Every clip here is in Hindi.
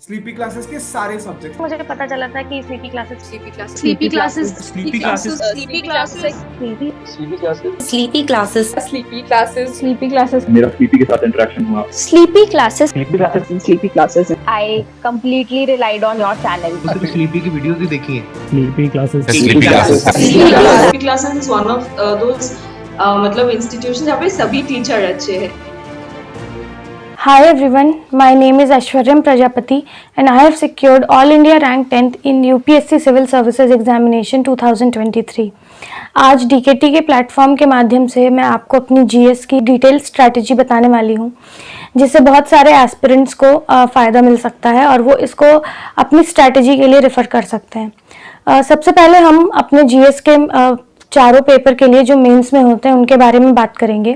स्लीपी क्लासेस के सारे सब्जेक्ट। मुझे पता चला था कि sleepy classes sleepy classes sleepy classes sleepy classes sleepy classes sleepy classes sleepy classes sleepy classes sleepy classes मेरा स्लीपी के साथ इंटरेक्शन हुआ। Sleepy classes sleepy classes I completely relied on your channel. Sleepy की वीडियोस भी देखी है। Sleepy classes sleepy classes is one of those मतलब इंस्टीट्यूशन जहाँ पे सभी टीचर अच्छे हैं। Hi everyone, my name is Ashwaryam Prajapati and I have secured All India Rank 10th in UPSC Civil Services Examination 2023। आज DKT के प्लेटफॉर्म के माध्यम से मैं आपको अपनी GS की डिटेल स्ट्रैटेजी बताने वाली हूँ, जिससे बहुत सारे एस्पिरेंट्स को फ़ायदा मिल सकता है और वो इसको अपनी स्ट्रैटेजी के लिए रेफ़र कर सकते हैं। सबसे पहले हम अपने GS के चारों पेपर के लिए जो मेंस में होते हैं उनके बारे में बात करेंगे।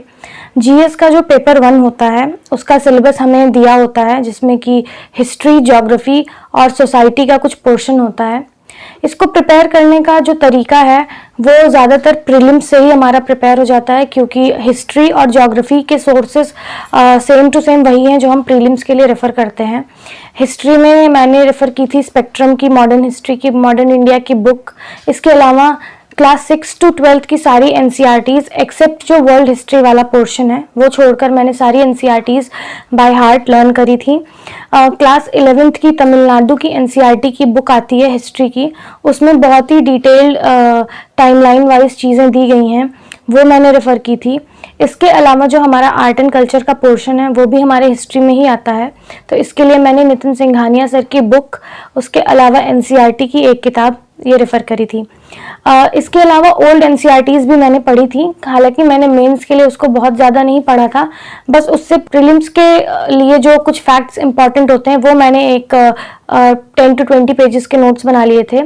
जीएस का जो पेपर 1 होता है उसका सिलेबस हमें दिया होता है, जिसमें कि हिस्ट्री, ज्योग्राफी और सोसाइटी का कुछ पोर्शन होता है। इसको प्रिपेयर करने का जो तरीका है वो ज़्यादातर प्रीलिम्स से ही हमारा प्रिपेयर हो जाता है, क्योंकि हिस्ट्री और ज्योग्राफी के सोर्सेज सेम टू सेम वही हैं जो हम प्रीलिम्स के लिए रेफ़र करते हैं। हिस्ट्री में मैंने रेफ़र की थी स्पेक्ट्रम की मॉडर्न हिस्ट्री की, मॉडर्न इंडिया की बुक। इसके अलावा क्लास 6 to 12 की सारी एनसीईआरटीज़ एक्सेप्ट जो वर्ल्ड हिस्ट्री वाला पोर्शन है वो छोड़कर मैंने सारी एनसीईआरटीज़ बाय हार्ट लर्न करी थी। क्लास 11th की तमिलनाडु की एनसीईआरटी की बुक आती है हिस्ट्री की, उसमें बहुत ही डिटेल्ड टाइमलाइन वाइज चीज़ें दी गई हैं, वो मैंने रेफ़र की थी। इसके अलावा जो हमारा आर्ट एंड कल्चर का पोर्शन है वो भी हमारे हिस्ट्री में ही आता है, तो इसके लिए मैंने नितिन सिंघानिया सर की बुक, उसके अलावा एनसीईआरटी की एक किताब ये रेफ़र करी थी। इसके अलावा ओल्ड एनसीईआरटीज़ भी मैंने पढ़ी थी, हालांकि मैंने मेंस के लिए उसको बहुत ज़्यादा नहीं पढ़ा था, बस उससे प्रीलिम्स के लिए जो कुछ फैक्ट्स इंपॉर्टेंट होते हैं वो मैंने एक 10 to 20 पेजेस के नोट्स बना लिए थे।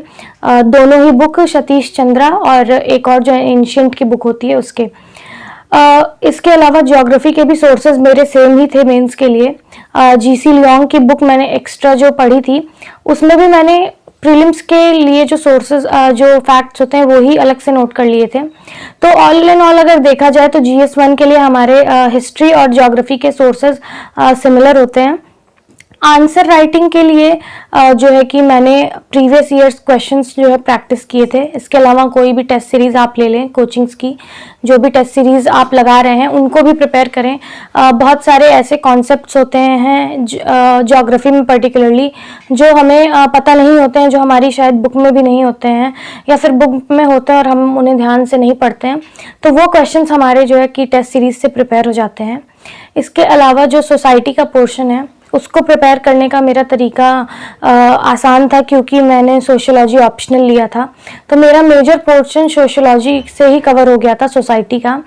दोनों ही बुक सतीश चंद्रा और एक और जो एंशिएंट की बुक होती है उसके। इसके अलावा ज्योग्राफी के भी सोर्सेज मेरे सेम ही थे मेंस के लिए। जीसी लियोंग की बुक मैंने एक्स्ट्रा जो पढ़ी थी उसमें भी मैंने प्रीलिम्स के लिए जो सोर्सेज जो फैक्ट्स होते हैं वो ही अलग से नोट कर लिए थे। तो ऑल इन ऑल अगर देखा जाए तो जीएस 1 के लिए हमारे हिस्ट्री और ज्योग्राफी के सोर्सेज सिमिलर होते हैं। आंसर राइटिंग के लिए जो है कि मैंने प्रीवियस ईयर्स क्वेश्चंस जो है प्रैक्टिस किए थे। इसके अलावा कोई भी टेस्ट सीरीज़ आप ले लें, कोचिंग्स की जो भी टेस्ट सीरीज़ आप लगा रहे हैं उनको भी प्रिपेयर करें। बहुत सारे ऐसे कॉन्सेप्ट्स होते हैं ज्योग्राफी में पर्टिकुलरली जो हमें पता नहीं होते हैं, जो हमारी शायद बुक में भी नहीं होते हैं या फिर बुक में होते हैं और हम उन्हें ध्यान से नहीं पढ़ते हैं, तो वो क्वेश्चंस हमारे जो है कि टेस्ट सीरीज़ से प्रिपेयर हो जाते हैं। इसके अलावा जो सोसाइटी का पोर्शन है उसको प्रिपेयर करने का मेरा तरीका आसान था, क्योंकि मैंने सोशियोलॉजी ऑप्शनल लिया था, तो मेरा मेजर पोर्शन सोशियोलॉजी से ही कवर हो गया था सोसाइटी का।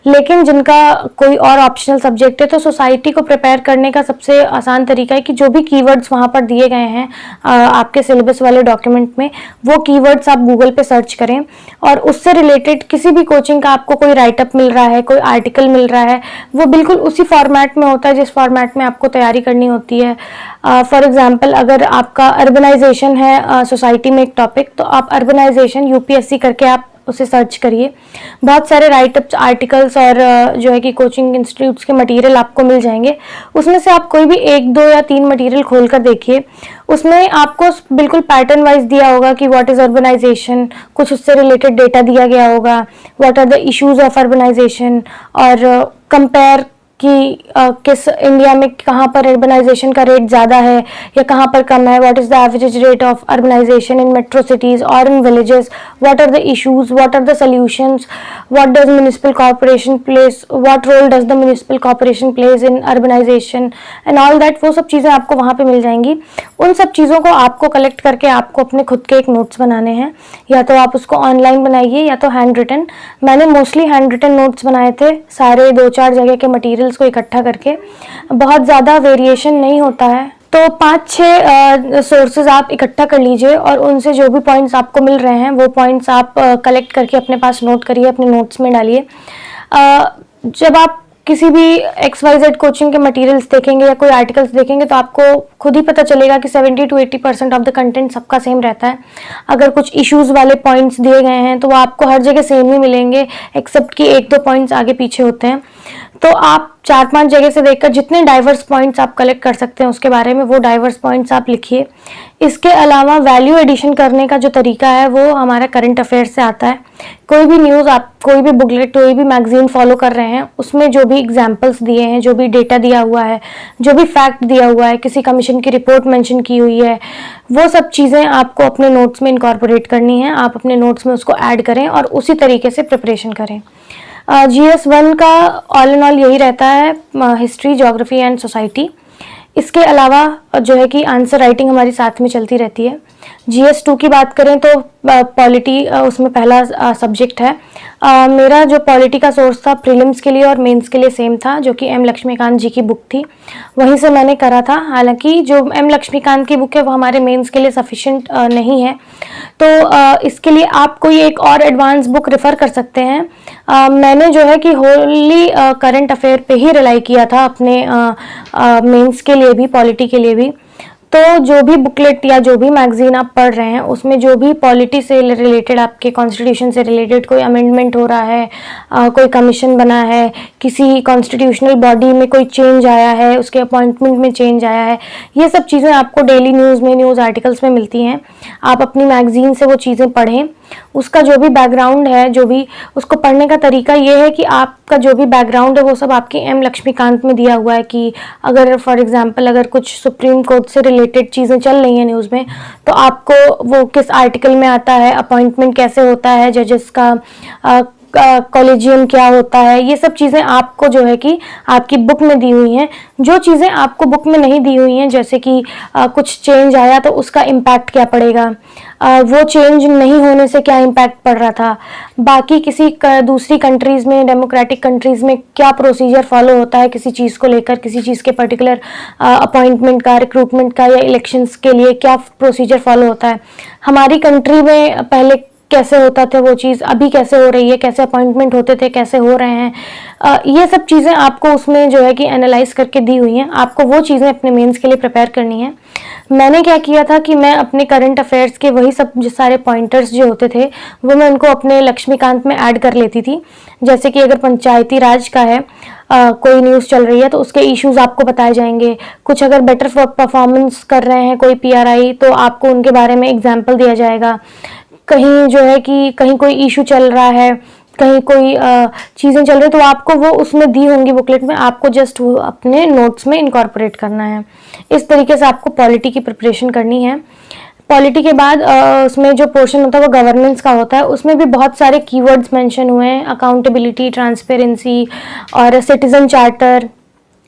लेकिन जिनका कोई और ऑप्शनल सब्जेक्ट है तो सोसाइटी को प्रिपेयर करने का सबसे आसान तरीका है कि जो भी कीवर्ड्स वहाँ पर दिए गए हैं आपके सिलेबस वाले डॉक्यूमेंट में, वो कीवर्ड्स आप गूगल पे सर्च करें और उससे रिलेटेड किसी भी कोचिंग का आपको कोई राइटअप मिल रहा है, कोई आर्टिकल मिल रहा है, वो बिल्कुल उसी फॉर्मेट में होता है जिस फॉर्मेट में आपको तैयारी करनी होती है। फॉर एग्जांपल अगर आपका अर्बनाइजेशन है सोसाइटी में एक टॉपिक, तो आप अर्बनाइजेशन यूपीएससी करके आप उसे सर्च करिए। बहुत सारे राइटअप्स, आर्टिकल्स और जो है कि कोचिंग इंस्टीट्यूट्स के मटेरियल आपको मिल जाएंगे। उसमें से आप कोई भी 1, 2 या 3 मटेरियल खोल कर देखिए, उसमें आपको बिल्कुल पैटर्न वाइज दिया होगा कि व्हाट इज़ अर्बनाइजेशन, कुछ उससे रिलेटेड डेटा दिया गया होगा, what are the issues of urbanization, और कंपेयर कि किस इंडिया में कहाँ पर अर्बनाइजेशन का रेट ज़्यादा है या कहाँ पर कम है, what is the average rate of urbanisation in metro cities और in villages, what are the issues, what are the solutions, what does municipal corporation place, what role does the municipal corporation place in urbanisation and all that. वो सब चीज़ें आपको वहाँ पे मिल जाएंगी। उन सब चीज़ों को आपको कलेक्ट करके आपको अपने खुद के एक नोट्स बनाने हैं, या तो आप उसको ऑनलाइन बनाइए या तो हैंड रिटन। मैंने मोस्टली हैंड रिटन नोट्स बनाए थे, सारे 2-4 जगह के मटीरियल को इकट्ठा करके। बहुत ज़्यादा वेरिएशन नहीं होता है, तो 5-6 सोर्सेज आप इकट्ठा कर लीजिए और उनसे जो भी पॉइंट्स आपको मिल रहे हैं वो पॉइंट्स आप कलेक्ट करके अपने पास नोट करिए, अपने नोट्स में डालिए। जब आप किसी भी XYZ कोचिंग के मटेरियल्स देखेंगे या कोई आर्टिकल्स देखेंगे तो आपको खुद ही पता चलेगा कि 70 to 80% ऑफ द कंटेंट सबका सेम रहता है। अगर कुछ इश्यूज वाले पॉइंट्स दिए गए हैं तो वो आपको हर जगह सेम ही मिलेंगे, एक्सेप्ट कि 1-2 पॉइंट्स आगे पीछे होते हैं। तो आप 4-5 जगह से देखकर जितने डाइवर्स पॉइंट्स आप कलेक्ट कर सकते हैं उसके बारे में वो डाइवर्स पॉइंट्स आप लिखिए। इसके अलावा वैल्यू एडिशन करने का जो तरीका है वो हमारा करंट अफेयर से आता है। कोई भी न्यूज़ आप कोई भी बुकलेट कोई भी मैगजीन फॉलो कर रहे हैं उसमें जो भी एग्जाम्पल्स दिए हैं, जो भी डेटा दिया हुआ है, जो भी फैक्ट दिया हुआ है, किसी कमीशन की रिपोर्ट मेंशन की हुई है, वो सब चीज़ें आपको अपने नोट्स में इनकॉर्पोरेट करनी है। आप अपने नोट्स में उसको ऐड करें और उसी तरीके से प्रिपरेशन करें। GS1 का ऑल इन ऑल यही रहता है, हिस्ट्री, ज्योग्राफी एंड सोसाइटी। इसके अलावा जो है कि आंसर राइटिंग हमारी साथ में चलती रहती है। GS2 की बात करें तो पॉलिटी उसमें पहला सब्जेक्ट है। मेरा जो पॉलिटी का सोर्स था प्रीलिम्स के लिए और मेंस के लिए सेम था, जो कि एम लक्ष्मीकांत जी की बुक थी, वहीं से मैंने करा था। हालांकि जो एम लक्ष्मीकांत की बुक है वो हमारे मेंस के लिए सफिशिएंट नहीं है, तो इसके लिए आप कोई एक और एडवांस बुक रेफ़र कर सकते हैं। मैंने जो है कि होली करंट अफेयर पे ही रिलाई किया था अपने मेंस के लिए भी, पॉलिटी के लिए भी। तो जो भी बुकलेट या जो भी मैगजीन आप पढ़ रहे हैं उसमें जो भी पॉलिटी से रिलेटेड, आपके कॉन्स्टिट्यूशन से रिलेटेड कोई अमेंडमेंट हो रहा है, कोई कमीशन बना है, किसी कॉन्स्टिट्यूशनल बॉडी में कोई चेंज आया है, उसके अपॉइंटमेंट में चेंज आया है, ये सब चीज़ें आपको डेली न्यूज़ में, न्यूज़ आर्टिकल्स में मिलती हैं। आप अपनी मैगजीन से वो चीज़ें पढ़ें। उसका जो भी बैकग्राउंड है, जो भी उसको पढ़ने का तरीका ये है कि आपका जो भी बैकग्राउंड है वो सब आपके एम लक्ष्मीकांत में दिया हुआ है कि अगर फॉर एग्जांपल अगर कुछ सुप्रीम कोर्ट से रिलेटेड चीज़ें चल रही हैं न्यूज़ में तो आपको वो किस आर्टिकल में आता है, अपॉइंटमेंट कैसे होता है, जजेस का कॉलेजियम क्या होता है, ये सब चीज़ें आपको जो है कि आपकी बुक में दी हुई हैं। जो चीज़ें आपको बुक में नहीं दी हुई हैं, जैसे कि कुछ चेंज आया तो उसका इम्पैक्ट क्या पड़ेगा, वो चेंज नहीं होने से क्या इम्पैक्ट पड़ रहा था, बाकी किसी दूसरी कंट्रीज़ में, डेमोक्रेटिक कंट्रीज़ में क्या प्रोसीजर फॉलो होता है किसी चीज़ को लेकर, किसी चीज़ के पर्टिकुलर अपॉइंटमेंट का, रिक्रूटमेंट का या इलेक्शंस के लिए क्या प्रोसीजर फॉलो होता है, हमारी कंट्री में पहले कैसे होता था वो चीज़, अभी कैसे हो रही है, कैसे अपॉइंटमेंट होते थे, कैसे हो रहे हैं, ये सब चीज़ें आपको उसमें जो है कि एनालाइज करके दी हुई हैं। आपको वो चीज़ें अपने मेंस के लिए प्रिपेयर करनी है। मैंने क्या किया था कि मैं अपने करंट अफेयर्स के वही सब जो सारे पॉइंटर्स जो होते थे वो मैं उनको अपने लक्ष्मीकांत में ऐड कर लेती थी। जैसे कि अगर पंचायती राज का है, कोई न्यूज़ चल रही है तो उसके इश्यूज आपको बताए जाएंगे। कुछ अगर बेटर परफॉर्मेंस कर रहे हैं कोई PRI तो आपको उनके बारे में एग्जाम्पल दिया जाएगा। कहीं जो है कि कहीं कोई इशू चल रहा है, कहीं कोई चीज़ें चल रही है तो आपको वो उसमें दी होंगी बुकलेट में, आपको जस्ट वो अपने नोट्स में इनकॉर्पोरेट करना है। इस तरीके से आपको पॉलिटी की प्रिपरेशन करनी है। पॉलिटी के बाद उसमें जो पोर्शन होता है वो गवर्नेंस का होता है। उसमें भी बहुत सारे कीवर्ड्स मेंशन हुए हैं, अकाउंटेबिलिटी, ट्रांसपेरेंसी और सिटीजन चार्टर,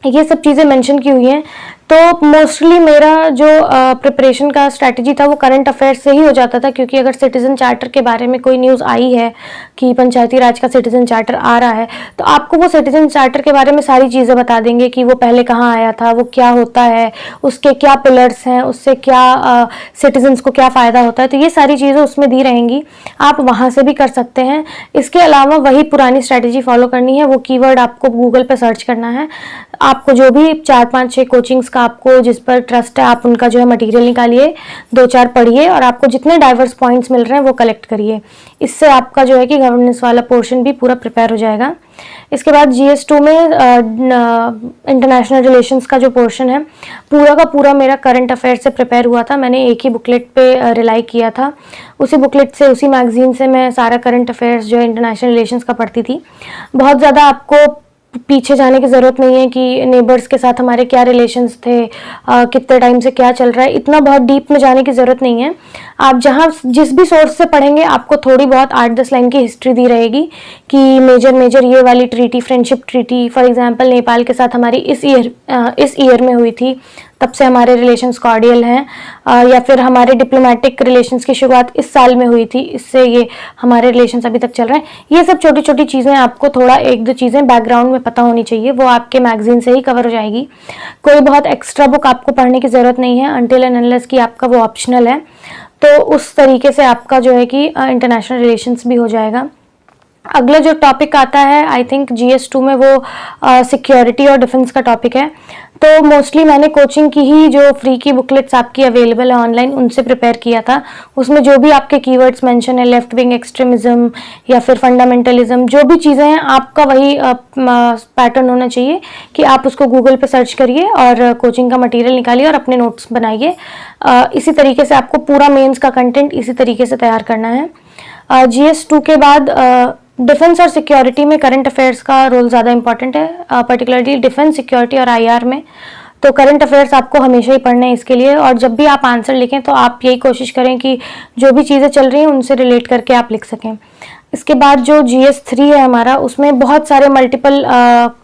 ये सब चीज़ें मेंशन की हुई हैं। तो मोस्टली मेरा जो प्रिपरेशन का स्ट्रैटेजी था वो करंट अफेयर से ही हो जाता था, क्योंकि अगर सिटीजन चार्टर के बारे में कोई न्यूज़ आई है कि पंचायती राज का सिटीजन चार्टर आ रहा है तो आपको वो सिटीजन चार्टर के बारे में सारी चीज़ें बता देंगे कि वो पहले कहाँ आया था, वो क्या होता है, उसके क्या पिलर्स हैं, उससे क्या सिटीजन्स को क्या फ़ायदा होता है। तो ये सारी चीज़ें उसमें दी रहेंगी, आप वहाँ से भी कर सकते हैं। इसके अलावा वही पुरानी स्ट्रैटेजी फॉलो करनी है। वो कीवर्ड आपको गूगल पर सर्च करना है। आपको जो भी 4-5-6 कोचिंग्स का आपको जिस पर ट्रस्ट है आप उनका जो है मटेरियल निकालिए, 2-4 पढ़िए और आपको जितने डाइवर्स पॉइंट्स मिल रहे हैं वो कलेक्ट करिए। इससे आपका जो है कि गवर्नेंस वाला पोर्शन भी पूरा प्रिपेयर हो जाएगा। इसके बाद GS2 में इंटरनेशनल रिलेशंस का जो पोर्शन है पूरा का पूरा मेरा करंट अफेयर से प्रिपेयर हुआ था। मैंने एक ही बुकलेट पे रिलाई किया था, उसी बुकलेट से, उसी मैगजीन से मैं सारा करंट अफेयर्स जो है इंटरनेशनल रिलेशंस का पढ़ती थी। बहुत ज़्यादा आपको पीछे जाने की ज़रूरत नहीं है कि नेबर्स के साथ हमारे क्या रिलेशंस थे, कितने टाइम से क्या चल रहा है, इतना बहुत डीप में जाने की ज़रूरत नहीं है। आप जहाँ जिस भी सोर्स से पढ़ेंगे आपको थोड़ी बहुत 8-10 लाइन की हिस्ट्री दी रहेगी कि मेजर ये वाली treaty, friendship treaty for example Nepal के साथ हमारी इस ईयर में हुई थी, तब से हमारे रिलेशंस कॉर्डियल हैं, या फिर हमारे डिप्लोमेटिक रिलेशंस की शुरुआत इस साल में हुई थी, इससे ये हमारे रिलेशंस अभी तक चल रहे हैं। ये सब छोटी छोटी चीज़ें आपको थोड़ा 1-2 चीज़ें बैकग्राउंड में पता होनी चाहिए, वो आपके मैगजीन से ही कवर हो जाएगी। कोई बहुत एक्स्ट्रा बुक आपको पढ़ने की ज़रूरत नहीं है अनटिल एंड अनलेस कि आपका वो ऑप्शनल है। तो उस तरीके से आपका जो है कि इंटरनेशनल रिलेशंस भी हो जाएगा। अगला जो टॉपिक आता है आई थिंक GS2 में वो सिक्योरिटी और डिफेंस का टॉपिक है। तो मोस्टली मैंने कोचिंग की ही जो फ्री की बुकलेट्स आपकी अवेलेबल है ऑनलाइन उनसे प्रिपेयर किया था। उसमें जो भी आपके कीवर्ड्स मेंशन है, लेफ्ट विंग एक्सट्रीमिज्म या फिर फंडामेंटलिज्म, जो भी चीज़ें हैं आपका वही पैटर्न होना चाहिए कि आप उसको गूगल पे सर्च करिए और कोचिंग का मटेरियल निकालिए और अपने नोट्स बनाइए। इसी तरीके से आपको पूरा मेंस का कंटेंट इसी तरीके से तैयार करना है। GS2 के बाद डिफेंस और सिक्योरिटी में करंट अफेयर्स का रोल ज़्यादा इंपॉर्टेंट है, पर्टिकुलरली डिफेंस, सिक्योरिटी और IR में। तो करंट अफेयर्स आपको हमेशा ही पढ़ने हैं इसके लिए, और जब भी आप आंसर लिखें तो आप यही कोशिश करें कि जो भी चीज़ें चल रही हैं उनसे रिलेट करके आप लिख सकें। इसके बाद जो GS3 है हमारा, उसमें बहुत सारे मल्टीपल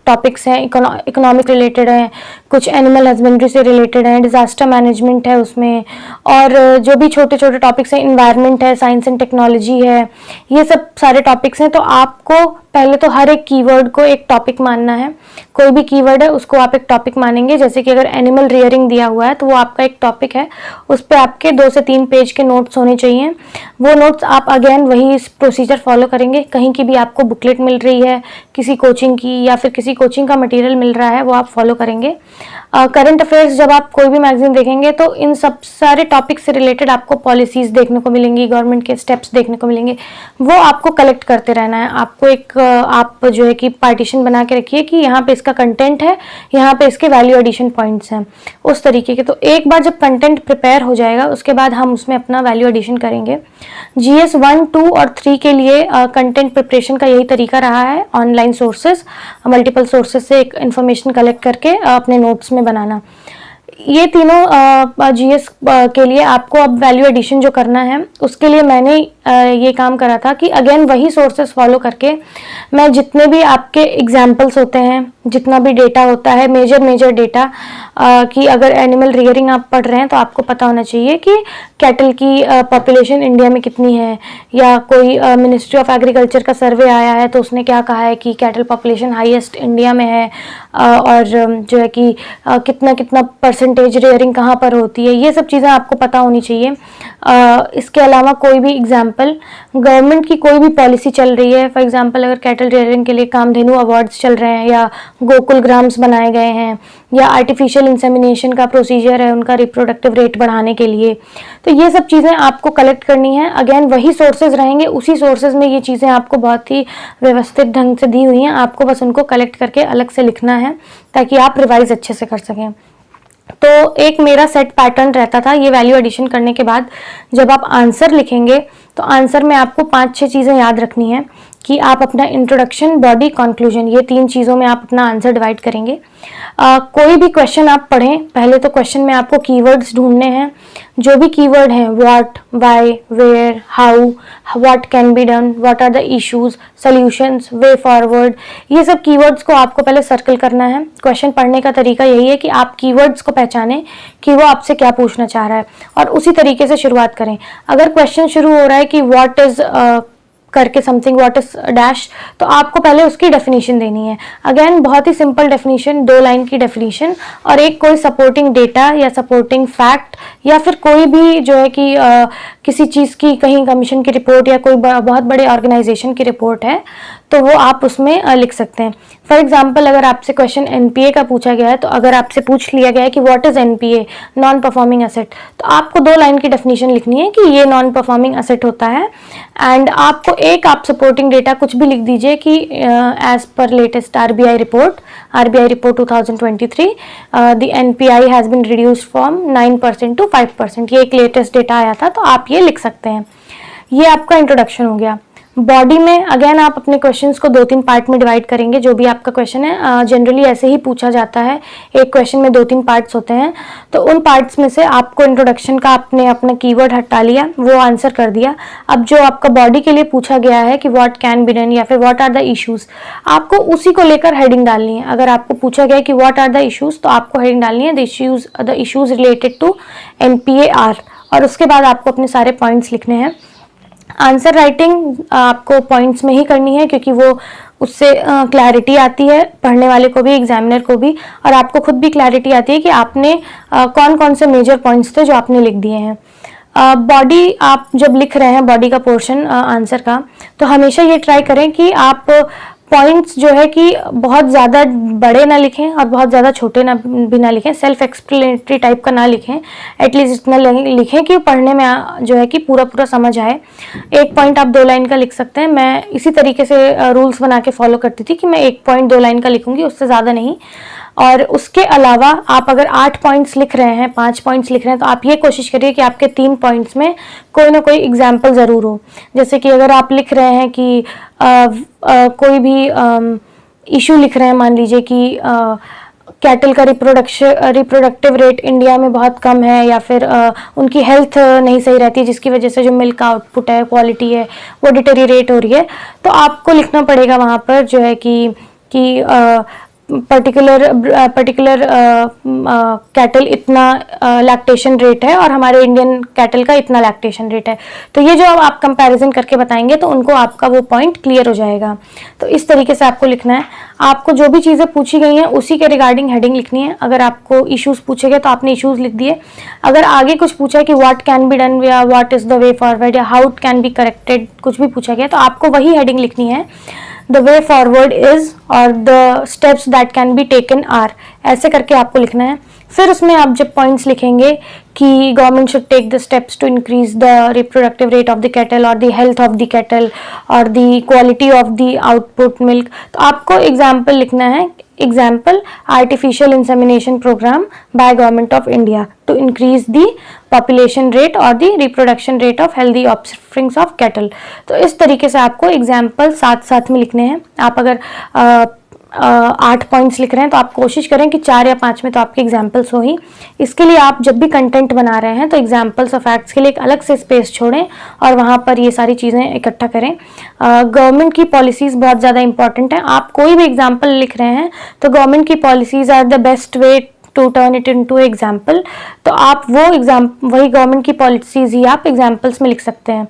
टॉपिक्स हैं, इकोनॉमिक रिलेटेड हैं, कुछ एनिमल हस्बेंड्री से रिलेटेड हैं, डिजास्टर मैनेजमेंट है उसमें, और जो भी छोटे छोटे टॉपिक्स हैं, इन्वायरमेंट है, साइंस एंड टेक्नोलॉजी है, ये सब सारे टॉपिक्स हैं। तो आपको पहले तो हर एक कीवर्ड को एक टॉपिक मानना है। कोई भी कीवर्ड है उसको आप एक टॉपिक मानेंगे। जैसे कि अगर एनिमल रियरिंग दिया हुआ है तो वो आपका एक टॉपिक है, उस पर आपके 2 से 3 पेज के नोट्स होने चाहिए। वो नोट्स आप अगेन वही प्रोसीजर फॉलो करेंगे। कहीं की भी आपको बुकलेट मिल रही है किसी कोचिंग की या फिर किसी कोचिंग का मटेरियल मिल रहा है वो आप फॉलो करेंगे। करंट अफेयर्स जब आप कोई भी मैगजीन देखेंगे तो इन सब सारे टॉपिक से रिलेटेड आपको पॉलिसीज देखने को मिलेंगी, गवर्नमेंट के स्टेप्स देखने को मिलेंगे, वो आपको कलेक्ट करते रहना है। आपको एक आप जो है कि पार्टीशन बना के रखिए कि यहाँ पे इसका कंटेंट है, यहाँ पे इसके वैल्यू एडिशन पॉइंट्स हैं, उस तरीके के। तो एक बार जब कंटेंट प्रिपेयर हो जाएगा उसके बाद हम उसमें अपना वैल्यू एडिशन करेंगे। GS 1, 2 और 3 के लिए कंटेंट प्रिपरेशन का यही तरीका रहा है, ऑनलाइन सोर्सेज, मल्टीपल सोर्सेज से एक इन्फॉर्मेशन कलेक्ट करके अपने नोट्स में बनाना। ये तीनों GS के लिए आपको अब वैल्यू एडिशन जो करना है उसके लिए मैंने ये काम करा था कि अगेन वही सोर्सेस फॉलो करके मैं जितने भी आपके एग्जाम्पल्स होते हैं, जितना भी डेटा होता है, मेजर डेटा, कि अगर एनिमल रियरिंग आप पढ़ रहे हैं तो आपको पता होना चाहिए कि कैटल की पॉपुलेशन इंडिया में कितनी है, या कोई मिनिस्ट्री ऑफ एग्रीकल्चर का सर्वे आया है तो उसने क्या कहा है कि कैटल पॉपुलेशन हाईएस्ट इंडिया में है, और जो है कि कितना परसेंटेज रियरिंग कहाँ पर होती है, ये सब चीज़ें आपको पता होनी चाहिए। इसके अलावा कोई भी एग्जाम्पल, गवर्नमेंट की कोई भी पॉलिसी चल रही है, फॉर एग्जाम्पल अगर कैटल रियरिंग के लिए कामधेनु अवार्ड्स चल रहे हैं, या गोकुल ग्राम्स बनाए गए हैं, या आर्टिफिशियल इंसेमिनेशन का प्रोसीजर है उनका रिप्रोडक्टिव रेट बढ़ाने के लिए, तो ये सब चीज़ें आपको कलेक्ट करनी है। अगेन वही सोर्सेज रहेंगे, उसी सोर्सेज में ये चीज़ें आपको बहुत ही व्यवस्थित ढंग से दी हुई हैं, आपको बस उनको कलेक्ट करके अलग से लिखना है ताकि आप रिवाइज अच्छे से कर सकें। तो एक मेरा सेट पैटर्न रहता था। ये वैल्यू एडिशन करने के बाद जब आप आंसर लिखेंगे तो आंसर में आपको 5-6 चीज़ें याद रखनी है कि आप अपना इंट्रोडक्शन, बॉडी, कंक्लूजन, ये 3 चीज़ों में आप अपना आंसर डिवाइड करेंगे। कोई भी क्वेश्चन आप पढ़ें, पहले तो क्वेश्चन में आपको कीवर्ड्स ढूंढने हैं। जो भी कीवर्ड हैं, what, why, where, how, what can be done, what are the issues, solutions, way forward, ये सब कीवर्ड्स को आपको पहले सर्कल करना है। क्वेश्चन पढ़ने का तरीका यही है कि आप कीवर्ड्स को पहचानें कि वो आपसे क्या पूछना चाह रहा है और उसी तरीके से शुरुआत करें। अगर क्वेश्चन शुरू हो रहा है कि व्हाट इज करके समथिंग, व्हाट इज डैश, तो आपको पहले उसकी डेफिनेशन देनी है। अगेन बहुत ही सिंपल डेफिनेशन, 2 लाइन की डेफिनेशन, और एक कोई सपोर्टिंग डेटा या सपोर्टिंग फैक्ट, या फिर कोई भी जो है कि किसी चीज़ की, कहीं कमीशन की रिपोर्ट या कोई बहुत बड़े ऑर्गेनाइजेशन की रिपोर्ट है तो वो आप उसमें लिख सकते हैं। फॉर एग्जाम्पल अगर आपसे क्वेश्चन NPA का पूछा गया है, तो अगर आपसे पूछ लिया गया है कि what is NPA, non performing asset, तो आपको 2 लाइन की डेफिनेशन लिखनी है कि ये नॉन परफॉर्मिंग एसेट होता है। एंड आपको एक आप सपोर्टिंग डेटा कुछ भी लिख दीजिए कि एज पर latest RBI report 2023 the NPI has been reduced from 9% to 5%, ये एक लेटेस्ट डेटा आया था, तो आप ये लिख सकते हैं। ये आपका इंट्रोडक्शन हो गया। बॉडी में अगेन आप अपने क्वेश्चंस को 2-3 पार्ट में डिवाइड करेंगे। जो भी आपका क्वेश्चन है जनरली ऐसे ही पूछा जाता है, एक क्वेश्चन में 2-3 पार्ट्स होते हैं, तो उन पार्ट्स में से आपको इंट्रोडक्शन का आपने अपना कीवर्ड हटा लिया, वो आंसर कर दिया। अब जो आपका बॉडी के लिए पूछा गया है कि व्हाट कैन बी डन या फिर व्हाट आर द इश्यूज, आपको उसी को लेकर हेडिंग डालनी है। अगर आपको पूछा गया है कि व्हाट आर द इश्यूज, तो आपको हेडिंग डालनी है the issues related to NPA are, और उसके बाद आपको अपने सारे पॉइंट्स लिखने हैं। आंसर राइटिंग आपको पॉइंट्स में ही करनी है क्योंकि वो उससे क्लैरिटी आती है पढ़ने वाले को भी, एग्जामिनर को भी, और आपको खुद भी क्लैरिटी आती है कि आपने कौन कौन से मेजर पॉइंट्स थे जो आपने लिख दिए हैं। बॉडी आप जब लिख रहे हैं बॉडी का पोर्शन आंसर का, तो हमेशा ये ट्राई करें कि आप पॉइंट्स जो है कि बहुत ज़्यादा बड़े ना लिखें और बहुत ज़्यादा छोटे ना भी ना लिखें, सेल्फ एक्सप्लेनेटरी टाइप का ना लिखें, एटलीस्ट इतना लिखें कि पढ़ने में जो है कि पूरा पूरा समझ आए। एक पॉइंट आप 2 लाइन का लिख सकते हैं। मैं इसी तरीके से रूल्स बना के फॉलो करती थी कि मैं 1 पॉइंट 2 लाइन का लिखूंगी, उससे ज़्यादा नहीं। और उसके अलावा आप अगर 8 पॉइंट्स लिख रहे हैं, 5 पॉइंट्स लिख रहे हैं, तो आप ये कोशिश करिए कि आपके 3 पॉइंट्स में कोई ना कोई एग्जाम्पल ज़रूर हो। जैसे कि अगर आप लिख रहे हैं कि कोई भी इशू लिख रहे हैं, मान लीजिए कि कैटल का रिप्रोडक्टिव रेट इंडिया में बहुत कम है, या फिर उनकी हेल्थ नहीं सही रहती है, जिसकी वजह से जो मिल्क का आउटपुट है, क्वालिटी है, वो डिटेरिएट हो रही है, तो आपको लिखना पड़ेगा वहाँ पर जो है कि पर्टिकुलर कैटल इतना लैक्टेशन रेट है और हमारे इंडियन कैटल का इतना लैक्टेशन रेट है। तो ये जो आप कंपैरिजन करके बताएंगे तो उनको आपका वो पॉइंट क्लियर हो जाएगा। तो इस तरीके से आपको लिखना है। आपको जो भी चीज़ें पूछी गई हैं उसी के रिगार्डिंग हेडिंग लिखनी है। अगर आपको इश्यूज पूछे गए तो आपने इश्यूज लिख दिए। अगर आगे कुछ पूछा है कि व्हाट कैन बी डन या what is the way forward या how it can be corrected, कुछ भी पूछा गया तो आपको वही हेडिंग लिखनी है। द वे फॉरवर्ड इज और the steps that can be taken are, ऐसे करके आपको लिखना है। फिर उसमें आप जब पॉइंट्स लिखेंगे कि government should take the steps to increase the reproductive rate of the cattle और the health of the cattle और the quality of the output milk, तो आपको एग्जाम्पल लिखना है। Example, artificial insemination programme by government of India to increase the population rate और the reproduction rate of healthy offsprings of cattle. तो इस तरीके से आपको एग्जाम्पल साथ साथ में लिखने हैं। आप अगर 8 पॉइंट्स लिख रहे हैं तो आप कोशिश करें कि 4 या 5 में तो आपके एग्जाम्पल्स हो ही। इसके लिए आप जब भी कंटेंट बना रहे हैं तो एग्जाम्पल्स और फैक्ट्स के लिए एक अलग से स्पेस छोड़ें और वहाँ पर ये सारी चीज़ें इकट्ठा करें। गवर्नमेंट की पॉलिसीज़ बहुत ज़्यादा इंपॉर्टेंट हैं। आप कोई भी एग्जाम्पल लिख रहे हैं तो गवर्नमेंट की policies are the best way to turn it into example. तो आप वही गवर्नमेंट की पॉलिसीज़ ही आप एग्जाम्पल्स में लिख सकते हैं।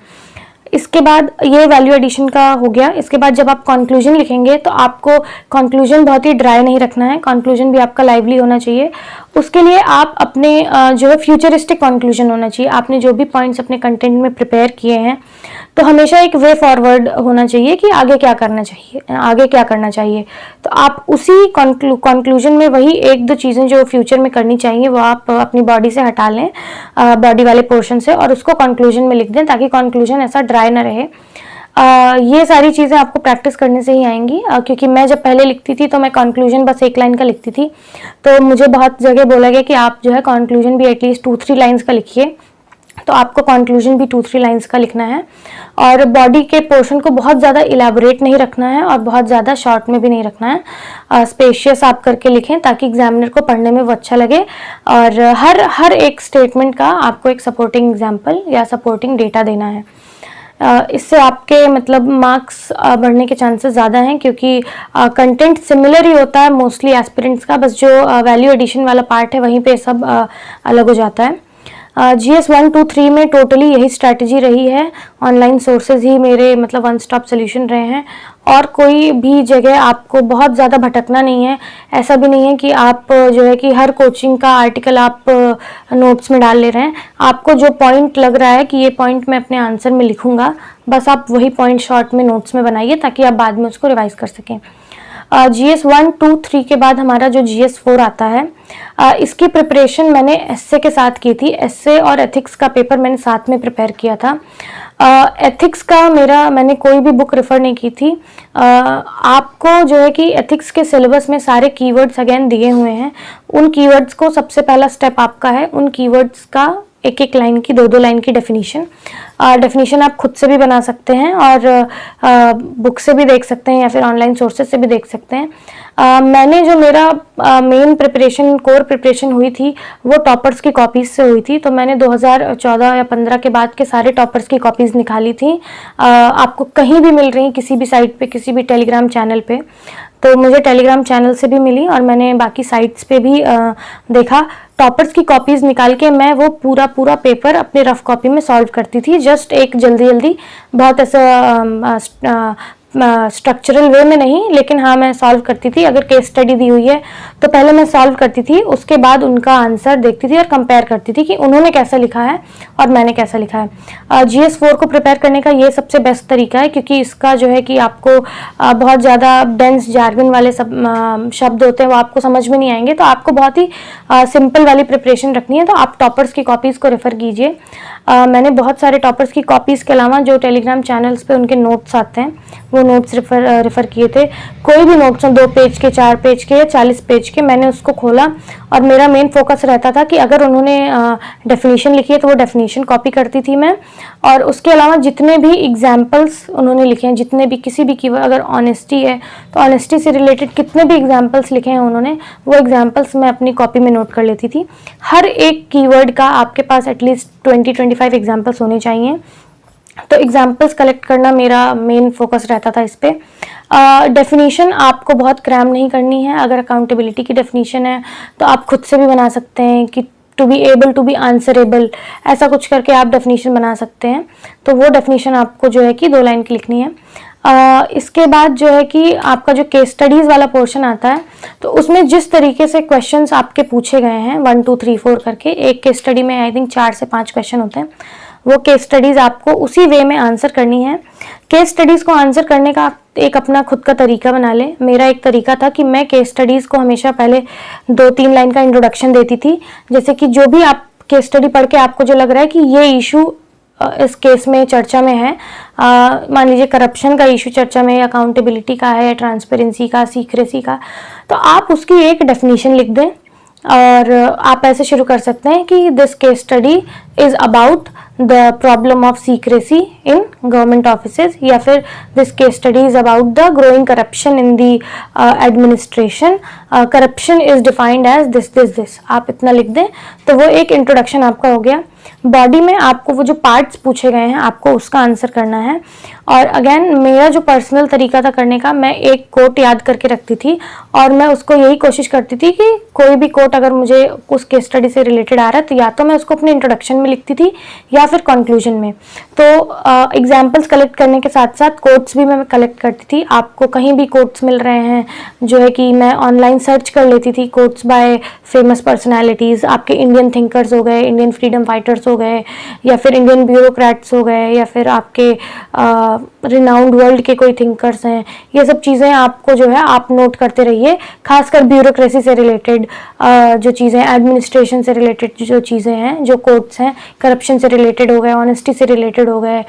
इसके बाद ये वैल्यू एडिशन का हो गया। इसके बाद जब आप कंक्लूजन लिखेंगे तो आपको कंक्लूजन बहुत ही ड्राई नहीं रखना है, कंक्लूजन भी आपका लाइवली होना चाहिए। उसके लिए आप अपने जो है फ्यूचरिस्टिक कंक्लूजन होना चाहिए। आपने जो भी पॉइंट्स अपने कंटेंट में प्रिपेयर किए हैं तो हमेशा एक वे फॉरवर्ड होना चाहिए कि आगे क्या करना चाहिए। तो आप उसी कंक्लूजन में वही 1-2 चीज़ें जो फ्यूचर में करनी चाहिए वो आप अपनी बॉडी से हटा लें, बॉडी वाले पोर्शन से, और उसको कंक्लूजन में लिख दें ताकि कंक्लूजन ऐसा ड्राई ना रहे। ये सारी चीज़ें आपको प्रैक्टिस करने से ही आएंगी, क्योंकि मैं जब पहले लिखती थी तो मैं कंक्लूजन बस 1 लाइन का लिखती थी। तो मुझे बहुत जगह बोला गया कि आप जो है कंक्लूजन भी एटलीस्ट 2-3 लाइन्स का लिखिए। तो आपको कंक्लूजन भी 2-3 लाइन्स का लिखना है। और बॉडी के पोर्शन को बहुत ज़्यादा इलेबोरेट नहीं रखना है और बहुत ज़्यादा शॉर्ट में भी नहीं रखना है। स्पेशियस आप करके लिखें ताकि एग्जामिनर को पढ़ने में वो अच्छा लगे। और हर एक स्टेटमेंट का आपको एक सपोर्टिंग एग्जाम्पल या सपोर्टिंग डेटा देना है। इससे आपके मतलब मार्क्स बढ़ने के चांसेस ज़्यादा हैं, क्योंकि कंटेंट सिमिलर ही होता है मोस्टली एस्पिरेंट्स का, बस जो वैल्यू एडिशन वाला पार्ट है वहीं पे सब अलग हो जाता है। GS 1, 2, 3 में टोटली यही स्ट्रैटेजी रही है। ऑनलाइन सोर्सेज ही मेरे मतलब वन स्टॉप सोल्यूशन रहे हैं और कोई भी जगह आपको बहुत ज़्यादा भटकना नहीं है। ऐसा भी नहीं है कि आप जो है कि हर कोचिंग का आर्टिकल आप नोट्स में डाल ले रहे हैं। आपको जो पॉइंट लग रहा है कि ये पॉइंट मैं अपने आंसर में लिखूंगा, बस आप वही पॉइंट शॉर्ट में नोट्स में बनाइए ताकि आप बाद में उसको रिवाइज कर सकें। GS 1, 2, 3 के बाद हमारा जो GS 4 आता है, इसकी प्रिपरेशन मैंने एस्से के साथ की थी। एस्से और एथिक्स का पेपर मैंने साथ में प्रिपेयर किया था। एथिक्स का मैंने कोई भी बुक रेफर नहीं की थी। आपको जो है कि एथिक्स के सिलेबस में सारे कीवर्ड्स अगेन दिए हुए हैं। उन कीवर्ड्स को सबसे पहला स्टेप आपका है उन कीवर्ड्स का 1-1 लाइन की 2-2 लाइन की डेफिनेशन आप खुद से भी बना सकते हैं और बुक से भी देख सकते हैं या फिर ऑनलाइन सोर्सेज से भी देख सकते हैं। मैंने जो मेरा मेन कोर प्रिपरेशन हुई थी वो टॉपर्स की कॉपीज़ से हुई थी। तो मैंने 2014 या 15 के बाद के सारे टॉपर्स की कॉपीज़ निकाली थी। आपको कहीं भी मिल रही, किसी भी साइट पे, किसी भी टेलीग्राम चैनल पे। तो मुझे टेलीग्राम चैनल से भी मिली और मैंने बाकी साइट्स पे भी देखा। टॉपर्स की कॉपीज़ निकाल के मैं वो पूरा पेपर अपने रफ कॉपी में सॉल्व करती थी। जस्ट एक जल्दी बहुत ऐसा स्ट्रक्चरल वे में नहीं, लेकिन हाँ मैं सॉल्व करती थी। अगर केस स्टडी दी हुई है तो पहले मैं सॉल्व करती थी, उसके बाद उनका आंसर देखती थी और कंपेयर करती थी कि उन्होंने कैसा लिखा है और मैंने कैसा लिखा है। GS4 को प्रिपेयर करने का ये सबसे बेस्ट तरीका है, क्योंकि इसका जो है कि आपको बहुत ज़्यादा डेंस जार्गन वाले शब्द होते हैं, वो आपको समझ में नहीं आएंगे। तो आपको बहुत ही सिंपल वाली प्रिपरेशन रखनी है। तो आप टॉपर्स की कॉपीज़ को रेफ़र कीजिए। मैंने बहुत सारे टॉपर्स की कॉपीज़ के अलावा जो टेलीग्राम चैनल्स पे उनके नोट्स आते हैं वो नोट्स रेफ़र किए थे। कोई भी नोट्स हो 2 पेज के, 4 पेज के या 40 पेज के, मैंने उसको खोला और मेरा मेन फोकस रहता था कि अगर उन्होंने डेफिनेशन लिखी है तो वो डेफिनेशन कॉपी करती थी मैं। और उसके अलावा जितने भी एग्जाम्पल्स उन्होंने लिखे हैं, जितने भी किसी भी कीवर्ड, अगर ऑनेस्टी है तो ऑनेस्टी से रिलेटेड कितने भी एग्जाम्पल्स लिखे हैं उन्होंने, वो एग्जाम्पल्स मैं अपनी कॉपी में नोट कर लेती थी। हर एक कीवर्ड का आपके पास एटलीस्ट 20-25 एग्जाम्पल्स होने चाहिए। तो एग्जाम्पल्स कलेक्ट करना मेरा मेन फोकस रहता था इस पे। डेफिनेशन आपको बहुत क्रैम नहीं करनी है। अगर अकाउंटेबिलिटी की डेफिनेशन है तो आप खुद से भी बना सकते हैं कि to be able to be answerable, ऐसा कुछ करके आप डेफिनेशन बना सकते हैं। तो वो डेफिनेशन आपको जो है कि 2 लाइन की लिखनी है। इसके बाद जो है कि आपका जो केस स्टडीज़ वाला पोर्शन आता है, तो उसमें जिस तरीके से क्वेश्चंस आपके पूछे गए हैं 1 2 3 4 करके, एक केस स्टडी में आई थिंक 4 से 5 क्वेश्चन होते हैं, वो केस स्टडीज़ आपको उसी वे में आंसर करनी है। केस स्टडीज़ को आंसर करने का एक अपना खुद का तरीका बना ले। मेरा एक तरीका था कि मैं केस स्टडीज़ को हमेशा पहले 2-3 लाइन का इंट्रोडक्शन देती थी। जैसे कि जो भी आप केस स्टडी पढ़ के आपको जो लग रहा है कि ये इशू इस केस में चर्चा में है, मान लीजिए करप्शन का इशू चर्चा में, अकाउंटेबिलिटी का है, ट्रांसपेरेंसी का, सीक्रेसी का, तो आप उसकी एक डेफिनेशन लिख दें और आप ऐसे शुरू कर सकते हैं कि this case study is about the problem of secrecy in government offices, या फिर this case study is about the growing corruption in the administration, corruption is defined as this this this. आप इतना लिख दें तो वो एक इंट्रोडक्शन आपका हो गया। बॉडी में आपको वो जो पार्ट्स पूछे गए हैं आपको उसका आंसर करना है। और अगेन मेरा जो पर्सनल तरीका था करने का, मैं एक कोट याद करके रखती थी और मैं उसको यही कोशिश करती थी कि कोई भी कोट अगर मुझे उस केस स्टडी से रिलेटेड आ रहा है तो या तो मैं उसको अपने इंट्रोडक्शन में लिखती थी या फिर कंक्लूजन में। तो एग्जाम्पल्स कलेक्ट करने के साथ साथ कोट्स भी मैं कलेक्ट करती थी। आपको कहीं भी कोट्स मिल रहे हैं जो है कि मैं ऑनलाइन सर्च कर लेती थी, कोट्स बाय फेमस पर्सनैलिटीज़, आपके इंडियन थिंकर्स हो गए, इंडियन फ्रीडम फाइटर्स हो गए, या फिर इंडियन ब्यूरोक्रेट्स हो गए, या फिर आपके रिनाउंड वर्ल्ड के कोई थिंकर्स हैं। ये सब चीज़ें आपको जो है आप नोट करते रहिए, खासकर ब्यूरोक्रेसी से रिलेटेड जो चीज़ें, एडमिनिस्ट्रेशन से रिलेटेड जो चीज़ें हैं, जो कोट्स हैं, करप्शन से रिलेटेड हो गए, ऑनेस्टी से रिलेटेड हो गए,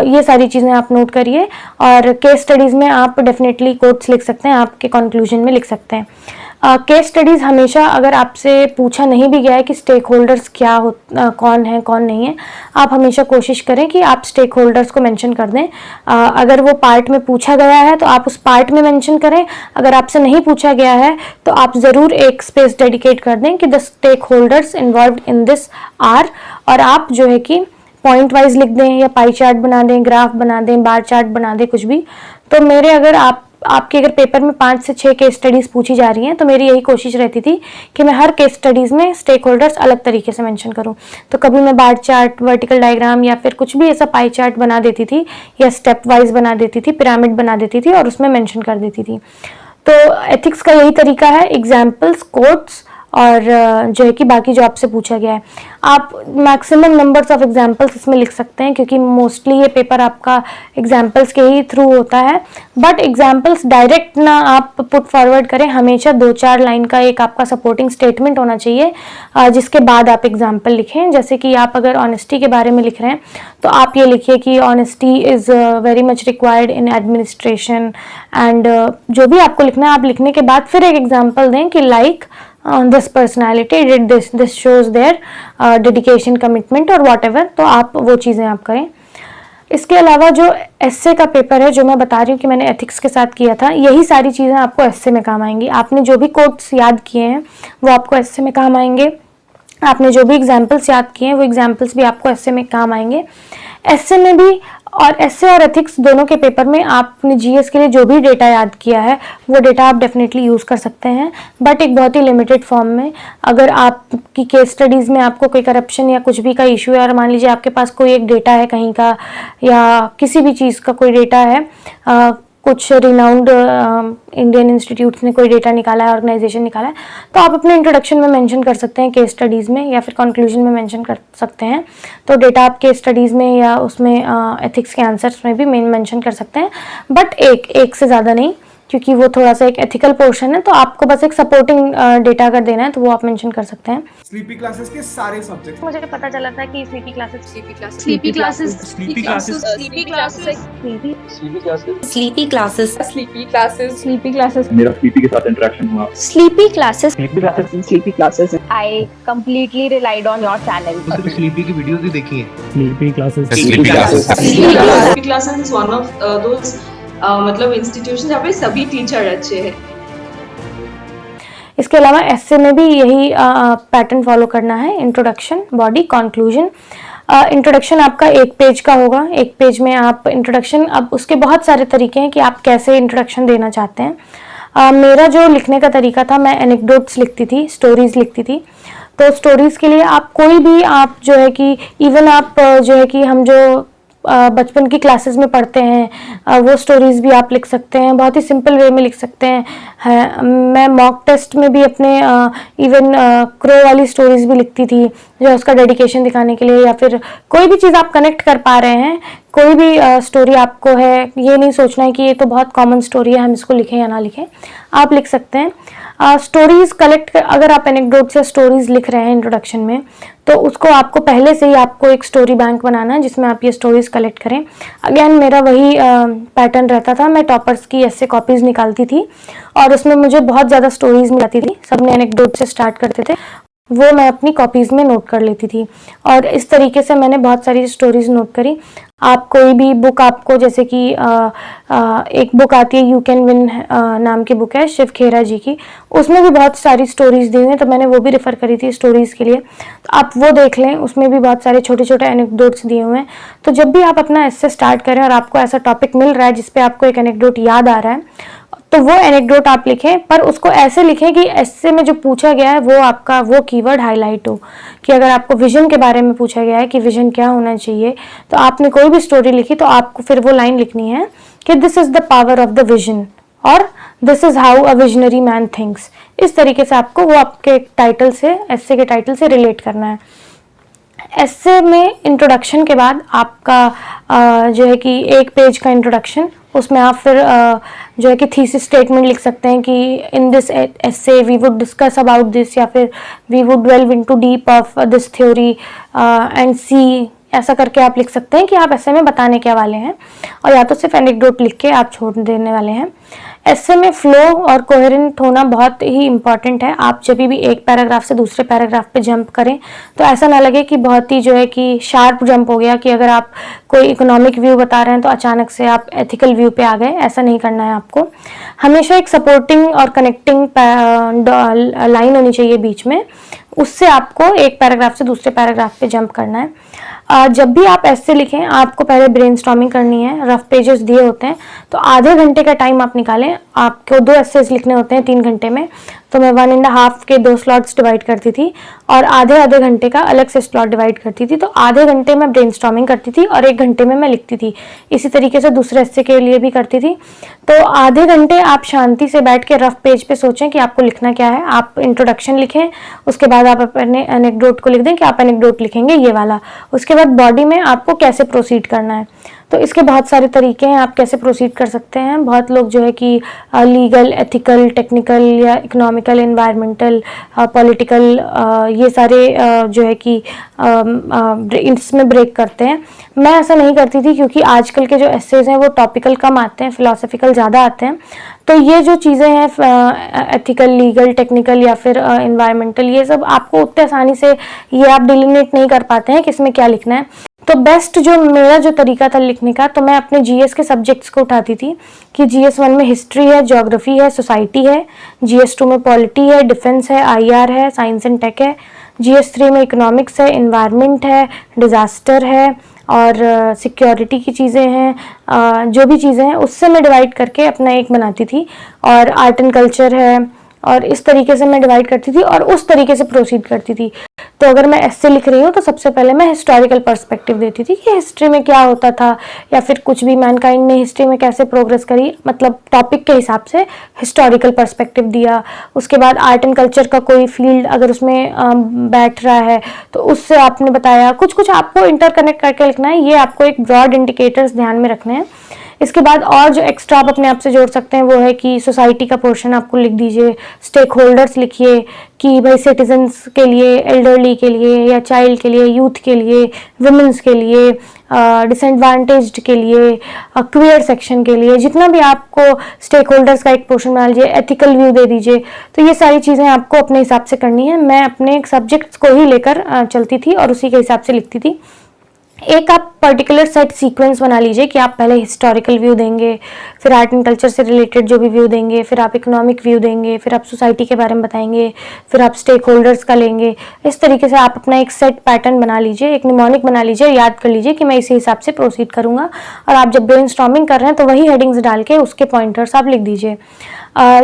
ये सारी चीज़ें आप नोट करिए। और केस स्टडीज़ में आप डेफिनेटली कोट्स लिख सकते हैं, आपके कंक्लूजन में लिख सकते हैं। केस स्टडीज़ हमेशा अगर आपसे पूछा नहीं भी गया है कि स्टेक होल्डर्स क्या कौन है कौन नहीं है, आप हमेशा कोशिश करें कि आप स्टेक होल्डर्स को मेंशन कर दें। अगर वो पार्ट में पूछा गया है तो आप उस पार्ट में मेंशन करें, अगर आपसे नहीं पूछा गया है तो आप ज़रूर एक स्पेस डेडिकेट कर दें कि the stakeholders involved in this are, और आप जो है कि पॉइंट वाइज लिख दें या पाई चार्ट बना दें, ग्राफ बना दें, बार चार्ट बना दें, कुछ भी। तो मेरे अगर आपके अगर पेपर में 5 से 6 केस स्टडीज़ पूछी जा रही हैं तो मेरी यही कोशिश रहती थी कि मैं हर केस स्टडीज़ में स्टेक होल्डर्स अलग तरीके से मेंशन करूं। तो कभी मैं बार चार्ट, वर्टिकल डायग्राम या फिर कुछ भी ऐसा पाई चार्ट बना देती थी, या स्टेप वाइज बना देती थी, पिरामिड बना देती थी और उसमें मेंशन कर देती थी। तो एथिक्स का यही तरीका है, एग्जाम्पल्स, कोट्स और जो है कि बाकी जो आपसे पूछा गया है। आप मैक्सिमम नंबर्स ऑफ एग्जाम्पल्स इसमें लिख सकते हैं क्योंकि मोस्टली ये पेपर आपका एग्जाम्पल्स के ही थ्रू होता है। बट एग्जाम्पल्स डायरेक्ट ना आप पुट फॉरवर्ड करें, हमेशा 2-4 लाइन का एक आपका सपोर्टिंग स्टेटमेंट होना चाहिए जिसके बाद आप एग्जाम्पल लिखें। जैसे कि आप अगर ऑनेस्टी के बारे में लिख रहे हैं तो आप ये लिखिए कि honesty is very much required in administration, and जो भी आपको लिखना है आप लिखने के बाद फिर एक एग्जाम्पल दें कि like this personality did this shows their dedication, commitment और whatever। तो आप वो चीज़ें आप करें। इसके अलावा जो एस्से का पेपर है जो मैं बता रही हूँ कि मैंने एथिक्स के साथ किया था, यही सारी चीज़ें आपको एस्से में काम आएंगी। आपने जो भी कोट्स याद किए हैं वो आपको एस्से में काम आएंगे, आपने जो भी एग्जाम्पल्स याद किए हैं वो एग्जाम्पल्स भी आपको एस्से में काम आएंगे। एस्से में भी, और एस्से और एथिक्स दोनों के पेपर में आपने जीएस के लिए जो भी डेटा याद किया है वो डेटा आप डेफिनेटली यूज़ कर सकते हैं, बट एक बहुत ही लिमिटेड फॉर्म में। अगर आपकी केस स्टडीज़ में आपको कोई करप्शन या कुछ भी का इशू है और मान लीजिए आपके पास कोई एक डेटा है कहीं का या किसी भी चीज़ का कोई डेटा है, कुछ रिनाउंड इंडियन इंस्टीट्यूट्स ने कोई डेटा निकाला है, ऑर्गेनाइजेशन निकाला है, तो आप अपने इंट्रोडक्शन में मेंशन कर सकते हैं केस स्टडीज़ में, या फिर कंक्लूजन में मेंशन कर सकते हैं। तो डेटा आप केस स्टडीज़ में या उसमें एथिक्स के आंसर्स में भी मेंशन कर सकते हैं, बट एक से ज़्यादा नहीं, क्योंकि वो थोड़ा सा एक एथिकल पोर्शन है। तो आपको बस एक सपोर्टिंग डेटा अगर देना है तो वो आप मेंशन कर सकते हैं। स्लीपी क्लासेस के सारे सब्जेक्ट। मुझे पता चला था कि sleepy classes Sleepy classes. Sleepy classes. Sleepy classes. Sleepy classes Sleepy classes. मेरा स्लीपी के साथ इंटरेक्शन हुआ। Sleepy classes sleepy classes I completely relied on your channel. तो स्लीपी की वीडियोस भी देखी हैं। Sleepy classes. Sleepy classes is one of those मतलब इंस्टीट्यूशन जहाँ पे सभी टीचर अच्छे हैं। इसके अलावा एस्से में भी यही पैटर्न फॉलो करना है, इंट्रोडक्शन, बॉडी, कंक्लूजन। इंट्रोडक्शन आपका एक पेज का होगा, एक पेज में आप इंट्रोडक्शन, अब उसके बहुत सारे तरीके हैं कि आप कैसे इंट्रोडक्शन देना चाहते हैं। मेरा जो लिखने का तरीका था, मैं एनेक्डोट्स लिखती थी, स्टोरीज लिखती थी। तो स्टोरीज के लिए आप कोई भी, आप जो है कि इवन आप जो है कि हम जो बचपन की क्लासेस में पढ़ते हैं वो स्टोरीज भी आप लिख सकते हैं, बहुत ही सिंपल वे में लिख सकते हैं। मैं मॉक टेस्ट में भी अपने इवन क्रो वाली स्टोरीज भी लिखती थी, जो उसका डेडिकेशन दिखाने के लिए, या फिर कोई भी चीज़ आप कनेक्ट कर पा रहे हैं, कोई भी स्टोरी आपको है, ये नहीं सोचना है कि ये तो बहुत कॉमन स्टोरी है, हम इसको लिखें या ना लिखें, आप लिख सकते हैं। स्टोरीज कलेक्ट, अगर आप एनेक्डोट्स या स्टोरीज लिख रहे हैं इंट्रोडक्शन में, तो उसको आपको पहले से ही आपको एक स्टोरी बैंक बनाना है जिसमें आप ये स्टोरीज कलेक्ट करें। अगेन मेरा वही पैटर्न रहता था, मैं टॉपर्स की ऐसे कॉपीज निकालती थी और उसमें मुझे बहुत ज़्यादा स्टोरीज मिल जाती थी, सबने एनेक्डोट से स्टार्ट करते थे, वो मैं अपनी कॉपीज़ में नोट कर लेती थी। और इस तरीके से मैंने बहुत सारी स्टोरीज नोट करी। आप कोई भी बुक, आपको जैसे कि एक बुक आती है यू कैन विन नाम की बुक है, शिव खेरा जी की, उसमें भी बहुत सारी स्टोरीज दी हुई हैं, तो मैंने वो भी रेफ़र करी थी स्टोरीज़ के लिए, तो आप वो देख लें, उसमें भी बहुत सारे छोटे छोटे एनेक्डोट्स दिए हुए हैं। तो जब भी आप अपना एस्से स्टार्ट करें और आपको ऐसा टॉपिक मिल रहा है जिसपे आपको एक एनेक्डोट याद आ रहा है, तो वो एनेक्डोट आप लिखें, पर उसको ऐसे लिखें कि एस्से में जो पूछा गया है वो आपका वो कीवर्ड हाईलाइट हो। कि अगर आपको विजन के बारे में पूछा गया है कि विजन क्या होना चाहिए, तो आपने कोई भी स्टोरी लिखी तो आपको फिर वो लाइन लिखनी है कि this is the power of the vision, और this is how a visionary man thinks. इस तरीके से आपको वो आपके टाइटल से, एस्से के टाइटल से रिलेट करना है। एस्से में इंट्रोडक्शन के बाद आपका जो है कि एक पेज का इंट्रोडक्शन, उसमें आप फिर जो है कि थीसिस स्टेटमेंट लिख सकते हैं कि in this essay we would discuss about this, या फिर we would delve into deep of this theory and see, ऐसा करके आप लिख सकते हैं कि आप एस्से में बताने क्या वाले हैं, और या तो सिर्फ एनेक्डोट लिख के आप छोड़ देने वाले हैं। एस्से में फ्लो और कोहेरेंट होना बहुत ही इंपॉर्टेंट है। आप जब भी एक पैराग्राफ से दूसरे पैराग्राफ पे जंप करें तो ऐसा ना लगे कि बहुत ही जो है कि शार्प जंप हो गया, कि अगर आप कोई इकोनॉमिक व्यू बता रहे हैं तो अचानक से आप एथिकल व्यू पे आ गए, ऐसा नहीं करना है आपको। हमेशा एक सपोर्टिंग और कनेक्टिंग लाइन होनी चाहिए बीच में, उससे आपको एक पैराग्राफ से दूसरे पैराग्राफ पे जंप करना है। जब भी आप एस्से लिखें, आपको पहले ब्रेनस्टॉर्मिंग करनी है, रफ पेजेस दिए होते हैं, तो आधे घंटे का टाइम आप निकालें। आपको 2 एस्सेस लिखने होते हैं 3 घंटे में, तो मैं 1.5 के 2 स्लॉट्स डिवाइड करती थी और आधे घंटे का अलग से स्लॉट डिवाइड करती थी। तो आधे घंटे में ब्रेनस्टॉर्मिंग करती थी और 1 घंटे में मैं लिखती थी। इसी तरीके से दूसरे एस्से के लिए भी करती थी। तो आधे घंटे आप शांति से बैठ के रफ पेज पे सोचें कि आपको लिखना क्या है। आप इंट्रोडक्शन लिखें, उसके बाद आप अपने एनेक्डोट को लिख दें कि आप एनेक्डोट लिखेंगे ये वाला। उसके बाद बॉडी में आपको कैसे प्रोसीड करना है, तो इसके बहुत सारे तरीके हैं, आप कैसे प्रोसीड कर सकते हैं। बहुत लोग जो है कि लीगल, एथिकल, टेक्निकल या इकोनॉमिकल, एनवायरमेंटल, पॉलिटिकल, ये सारे जो है कि इसमें ब्रेक करते हैं। मैं ऐसा नहीं करती थी, क्योंकि आजकल के जो एस्सेज हैं वो टॉपिकल कम आते हैं, फिलोसफिकल ज़्यादा आते हैं। तो ये जो चीज़ें हैं एथिकल, लीगल, टेक्निकल या फिर एनवायरमेंटल, ये सब आपको उतने आसानी से ये आप डिलिनेट नहीं कर पाते हैं कि इसमें क्या लिखना है। तो बेस्ट जो मेरा जो तरीका था लिखने का, तो मैं अपने जीएस के सब्जेक्ट्स को उठाती थी कि जीएस 1 में हिस्ट्री है, ज्योग्राफी है, सोसाइटी है, जीएस 2 में पॉलिटी है, डिफेंस है, आईआर है, साइंस एंड टेक है, जीएस 3 में इकोनॉमिक्स है, एनवायरनमेंट है, डिज़ास्टर है और सिक्योरिटी की चीज़ें हैं। जो भी चीज़ें हैं उससे मैं डिवाइड करके अपना एक बनाती थी। और आर्ट एंड कल्चर है, और इस तरीके से मैं डिवाइड करती थी और उस तरीके से प्रोसीड करती थी। तो अगर मैं एस्से लिख रही हूँ तो सबसे पहले मैं हिस्टोरिकल पर्सपेक्टिव देती थी कि हिस्ट्री में क्या होता था, या फिर कुछ भी मैनकाइंड ने हिस्ट्री में कैसे प्रोग्रेस करी, मतलब टॉपिक के हिसाब से हिस्टोरिकल पर्सपेक्टिव दिया। उसके बाद आर्ट एंड कल्चर का कोई फील्ड अगर उसमें बैठ रहा है तो उससे आपने बताया। कुछ कुछ आपको इंटरकनेक्ट करके लिखना है, ये आपको एक ब्रॉड इंडिकेटर्स ध्यान में रखने हैं। इसके बाद और जो एक्स्ट्रा आप अपने आप से जोड़ सकते हैं वो है कि सोसाइटी का पोर्शन आपको लिख दीजिए, स्टेक होल्डर्स लिखिए कि भाई सिटीजन्स के लिए, एल्डरली के लिए या चाइल्ड के लिए, यूथ के लिए, वुमेन्स के लिए, डिसएडवांटेज्ड के लिए, क्वियर सेक्शन के लिए, जितना भी आपको स्टेक होल्डर्स का एक पोर्शन बना लीजिए, एथिकल व्यू दे दीजिए। तो ये सारी चीज़ें आपको अपने हिसाब से करनी है। मैं अपने सब्जेक्ट्स को ही लेकर चलती थी और उसी के हिसाब से लिखती थी। एक आप पर्टिकुलर सेट सीक्वेंस बना लीजिए कि आप पहले हिस्टोरिकल व्यू देंगे, फिर आर्ट एंड कल्चर से रिलेटेड जो भी व्यू देंगे, फिर आप इकोनॉमिक व्यू देंगे, फिर आप सोसाइटी के बारे में बताएंगे, फिर आप स्टेक होल्डर्स का लेंगे। इस तरीके से आप अपना एक सेट पैटर्न बना लीजिए, एक निमोनिक बना लीजिए, याद कर लीजिए कि मैं इसी हिसाब से प्रोसीड करूँगा। और आप जब ब्रेनस्टॉर्मिंग कर रहे हैं तो वही हेडिंग्स डाल के उसके पॉइंटर्स आप लिख दीजिए।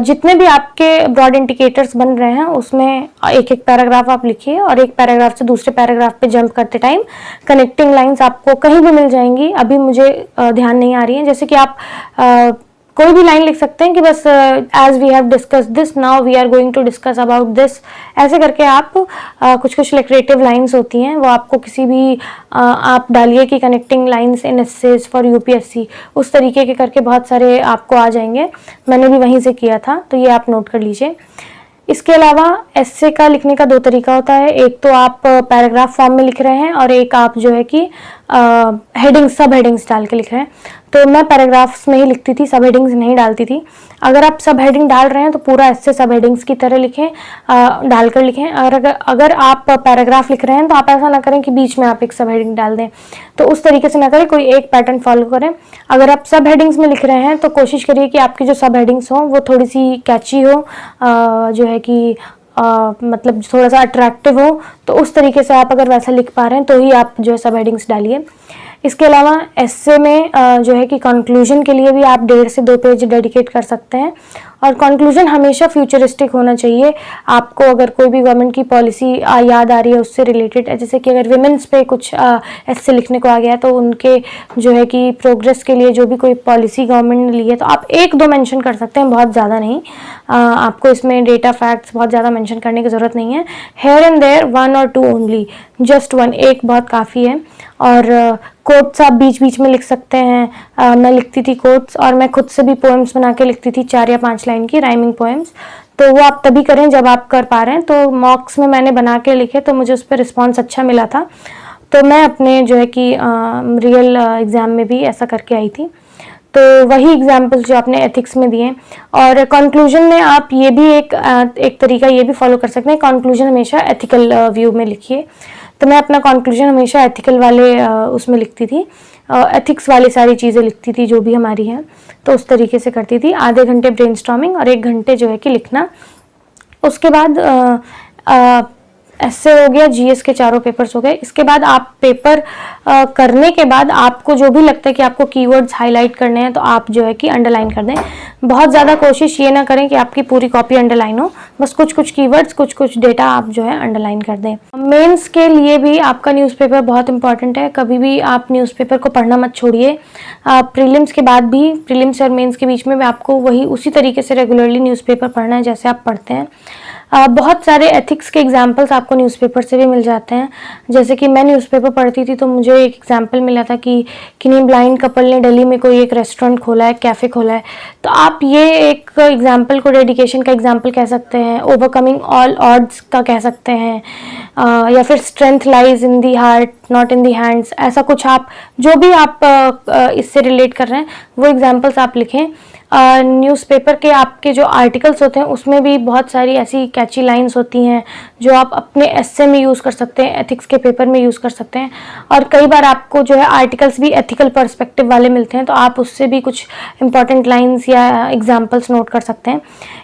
जितने भी आपके ब्रॉड इंडिकेटर्स बन रहे हैं उसमें एक एक पैराग्राफ आप लिखिए और एक पैराग्राफ से दूसरे पैराग्राफ पे जंप करते टाइम कनेक्टिंग लाइंस आपको कहीं भी मिल जाएंगी। अभी मुझे ध्यान नहीं आ रही है, जैसे कि आप कोई भी लाइन लिख सकते हैं कि बस as we have discuss this now we are going to discuss about this, ऐसे करके आप कुछ कुछ लिटरेटिव लाइंस होती हैं वो आपको किसी भी आप डालिए कि connecting lines in essays for UPSC, उस तरीके के करके बहुत सारे आपको आ जाएंगे। मैंने भी वहीं से किया था, तो ये आप नोट कर लीजिए। इसके अलावा एस्से का लिखने का दो तरीका होता है, एक तो आप पैराग्राफ फॉर्म में लिख रहे हैं और एक आप जो है कि हेडिंग्स, सब हेडिंग्स डाल के लिख रहे हैं। तो मैं पैराग्राफ्स में ही लिखती थी, सब हेडिंग्स नहीं डालती थी। अगर आप सब हेडिंग डाल रहे हैं तो पूरा एस्से सब हेडिंग्स की तरह लिखें, डालकर लिखें। और अगर आप पैराग्राफ लिख रहे हैं तो आप ऐसा ना करें कि बीच में आप एक सब हेडिंग डाल दें, तो उस तरीके से ना करें, कोई एक पैटर्न फॉलो करें। अगर आप सब हेडिंग्स में लिख रहे हैं तो कोशिश करिए कि आपकी जो सब हेडिंग्स हों वो थोड़ी सी कैची हो, जो है कि मतलब थोड़ा सा अट्रैक्टिव हो। तो उस तरीके से आप अगर वैसा लिख पा रहे हैं तो ही आप जो है सब हेडिंग्स डालिए। इसके अलावा एस्से में जो है कि कंक्लूजन के लिए भी आप 1.5 से 2 पेज डेडिकेट कर सकते हैं। और कंक्लूजन हमेशा फ्यूचरिस्टिक होना चाहिए। आपको अगर कोई भी गवर्नमेंट की पॉलिसी याद आ रही है उससे रिलेटेड, जैसे कि अगर विमेंस पे कुछ एस्से लिखने को आ गया है तो उनके जो है कि प्रोग्रेस के लिए जो भी कोई पॉलिसी गवर्नमेंट ने ली है तो आप 1-2 मेंशन कर सकते हैं, बहुत ज़्यादा नहीं। आपको इसमें डेटा फैक्ट्स बहुत ज़्यादा मेंशन करने की ज़रूरत नहीं है। हेयर एंड देयर 1 और 2 ओनली, जस्ट 1, एक बहुत काफ़ी है। और कोट्स आप बीच बीच में लिख सकते हैं। मैं लिखती थी कोट्स, और मैं खुद से भी पोएम्स बना के लिखती थी 4 या 5 लाइन की राइमिंग पोएम्स। तो वो आप तभी करें जब आप कर पा रहे हैं। तो मॉक्स में मैंने बना के लिखे तो मुझे उस पर रिस्पॉन्स अच्छा मिला था, तो मैं अपने जो है कि रियल एग्ज़ाम में भी ऐसा करके आई थी। तो वही एग्जाम्पल्स जो आपने एथिक्स में दिए। और कंक्लूजन में आप ये भी एक तरीका ये भी फॉलो कर सकते हैं, कंक्लूजन हमेशा एथिकल व्यू में लिखिए। तो मैं अपना कंक्लूजन हमेशा एथिकल वाले उसमें लिखती थी, एथिक्स वाली सारी चीज़ें लिखती थी जो भी हमारी हैं, तो उस तरीके से करती थी। आधे घंटे ब्रेनस्टॉर्मिंग और 1 घंटे जो है कि लिखना। उसके बाद एस्से हो गया, जीएस के 4 पेपर्स हो गए। इसके बाद आप पेपर करने के बाद आपको जो भी लगता है कि आपको कीवर्ड्स हाईलाइट करने हैं तो आप जो है कि अंडरलाइन कर दें। बहुत ज़्यादा कोशिश ये ना करें कि आपकी पूरी कॉपी अंडरलाइन हो, बस कुछ कुछ कीवर्ड्स, कुछ कुछ डेटा आप जो है अंडरलाइन कर दें। मेंस के लिए भी आपका न्यूज़पेपर बहुत इंपॉर्टेंट है, कभी भी आप न्यूज़पेपर को पढ़ना मत छोड़िए। प्रीलिम्स के बाद भी, प्रीलिम्स और मेंस के बीच में भी आपको वही उसी तरीके से रेगुलरली न्यूज़पेपर पढ़ना है जैसे आप पढ़ते हैं। बहुत सारे एथिक्स के एग्जाम्पल्स आपको न्यूज़पेपर से भी मिल जाते हैं। जैसे कि मैं न्यूज़पेपर पढ़ती थी तो मुझे एक एग्जाम्पल मिला था कि किन्हीं ब्लाइंड कपल ने दिल्ली में कोई एक रेस्टोरेंट खोला है, कैफ़े खोला है। तो आप ये एक एग्जाम्पल को डेडिकेशन का एग्जाम्पल कह सकते हैं, ओवरकमिंग ऑल ऑड्स का कह सकते हैं, या फिर strength lies in the heart not in the hands. ऐसा कुछ आप जो भी आप इससे रिलेट कर रहे हैं वो एग्जाम्पल्स आप लिखें। न्यूज़पेपर के आपके जो आर्टिकल्स होते हैं उसमें भी बहुत सारी ऐसी कैची लाइंस होती हैं जो आप अपने एस्से में यूज़ कर सकते हैं, एथिक्स के पेपर में यूज़ कर सकते हैं। और कई बार आपको जो है आर्टिकल्स भी एथिकल पर्सपेक्टिव वाले मिलते हैं तो आप उससे भी कुछ इंपॉर्टेंट लाइंस या एग्जाम्पल्स नोट कर सकते हैं।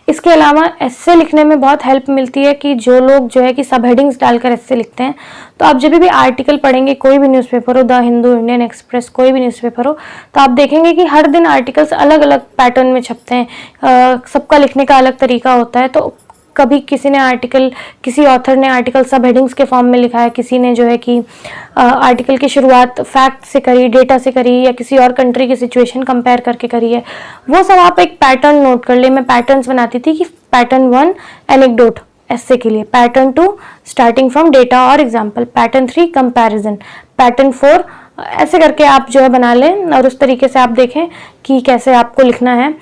इसके अलावा एस्से लिखने में बहुत हेल्प मिलती है कि जो लोग जो है कि सब हेडिंग्स डालकर एस्से लिखते हैं, तो आप जब भी आर्टिकल पढ़ेंगे, कोई भी न्यूज़पेपर हो, द हिंदू, इंडियन एक्सप्रेस, कोई भी न्यूज़पेपर हो, तो आप देखेंगे कि हर दिन आर्टिकल्स अलग अलग पैटर्न में छपते हैं। सबका लिखने का अलग तरीका होता है, तो कभी किसी ने आर्टिकल, किसी ऑथर ने आर्टिकल सब हेडिंग्स के फॉर्म में लिखा है, किसी ने जो है कि आर्टिकल की शुरुआत फैक्ट से करी, डेटा से करी, या किसी और कंट्री की सिचुएशन कंपेयर करके करी है, वो सब आप एक पैटर्न नोट कर ले। मैं पैटर्न्स बनाती थी कि पैटर्न 1 एनेक्डोट ऐसे के लिए, पैटर्न 2 स्टार्टिंग फ्रॉम डेटा और एग्जाम्पल, पैटर्न 3 कंपैरिजन, पैटर्न 4 ऐसे करके आप जो है बना लें और उस तरीके से आप देखें कि कैसे आपको लिखना है।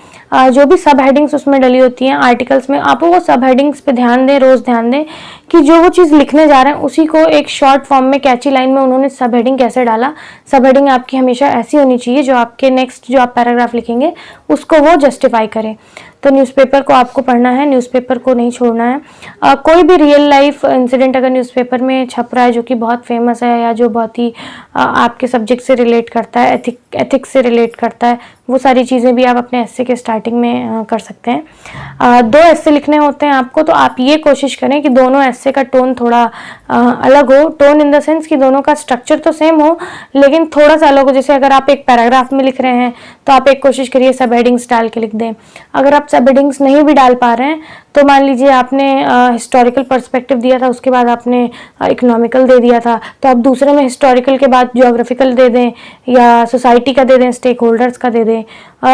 जो भी सब हेडिंग्स उसमें डली होती हैं आर्टिकल्स में, आप वो सब हेडिंग्स पे ध्यान दें, रोज़ ध्यान दें कि जो वो चीज़ लिखने जा रहे हैं उसी को एक शॉर्ट फॉर्म में कैची लाइन में उन्होंने सब हेडिंग कैसे डाला। सब हेडिंग आपकी हमेशा ऐसी होनी चाहिए जो आपके नेक्स्ट जो आप पैराग्राफ लिखेंगे उसको वो जस्टिफाई करे। तो न्यूज़पेपर को आपको पढ़ना है, न्यूज़पेपर को नहीं छोड़ना है। कोई भी रियल लाइफ इंसिडेंट अगर न्यूज़पेपर में छप रहा है जो कि बहुत फेमस है या जो बहुत ही आपके सब्जेक्ट से रिलेट करता है, एथिक्स से रिलेट करता है, वो सारी चीज़ें भी आप अपने एस्से के स्टार्टिंग में कर सकते हैं। 2 एस्से लिखने होते हैं आपको, तो आप ये कोशिश करें कि दोनों एस्से का टोन थोड़ा अलग हो। टोन इन द सेंस कि दोनों का स्ट्रक्चर तो सेम हो लेकिन थोड़ा सा अलग हो। जैसे अगर आप एक पैराग्राफ में लिख रहे हैं तो आप एक कोशिश करिए सब हेडिंग्स डाल के लिख दें। अगर आप सब हेडिंग्स नहीं भी डाल पा रहे हैं तो मान लीजिए आपने हिस्टोरिकल पर्सपेक्टिव दिया था, उसके बाद आपने इकोनॉमिकल दे दिया था, तो आप दूसरे में हिस्टोरिकल के बाद ज्योग्राफिकल दे दें या सोसाइटी का दे दें, स्टेक होल्डर्स का दे दें।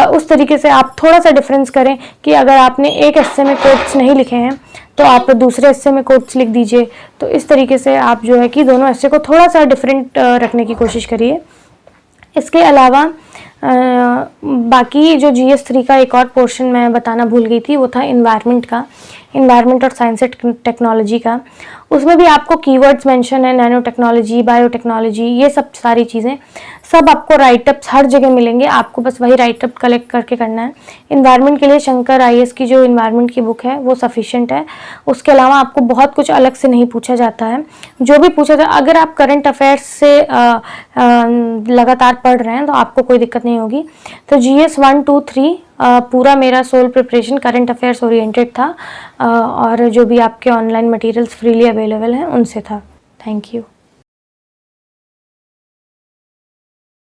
उस तरीके से आप थोड़ा सा डिफरेंस करें कि अगर आपने एक एस्से में कोट्स नहीं लिखे हैं तो आप दूसरे एस्से में कोट्स लिख दीजिए। तो इस तरीके से आप जो है कि दोनों एस्से को थोड़ा सा डिफरेंट रखने की कोशिश करिए। इसके अलावा बाकी जो GS3 का एक और पोर्शन मैं बताना भूल गई थी वो था इन्वायरमेंट का, इन्वायरमेंट और साइंस एंड टेक्नोलॉजी का। उसमें भी आपको कीवर्ड्स मेंशन है, नैनो टेक्नोलॉजी, बायोटेक्नोलॉजी, ये सब सारी चीज़ें सब आपको राइटअप्स हर जगह मिलेंगे, आपको बस वही राइटअप कलेक्ट करके करना है। इन्वायरमेंट के लिए शंकर IAS की जो इन्वायरमेंट की बुक है वो सफिशिएंट है। उसके अलावा आपको बहुत कुछ अलग से नहीं पूछा जाता है। जो भी पूछा जाए, अगर आप करंट अफेयर्स से लगातार पढ़ रहे हैं तो आपको कोई दिक्कत नहीं होगी। तो GS 1, 2, 3 पूरा मेरा sole preparation current affairs oriented था और जो भी आपके ऑनलाइन मटेरियल्स फ्रीली अवेलेबल हैं उनसे था। Thank you.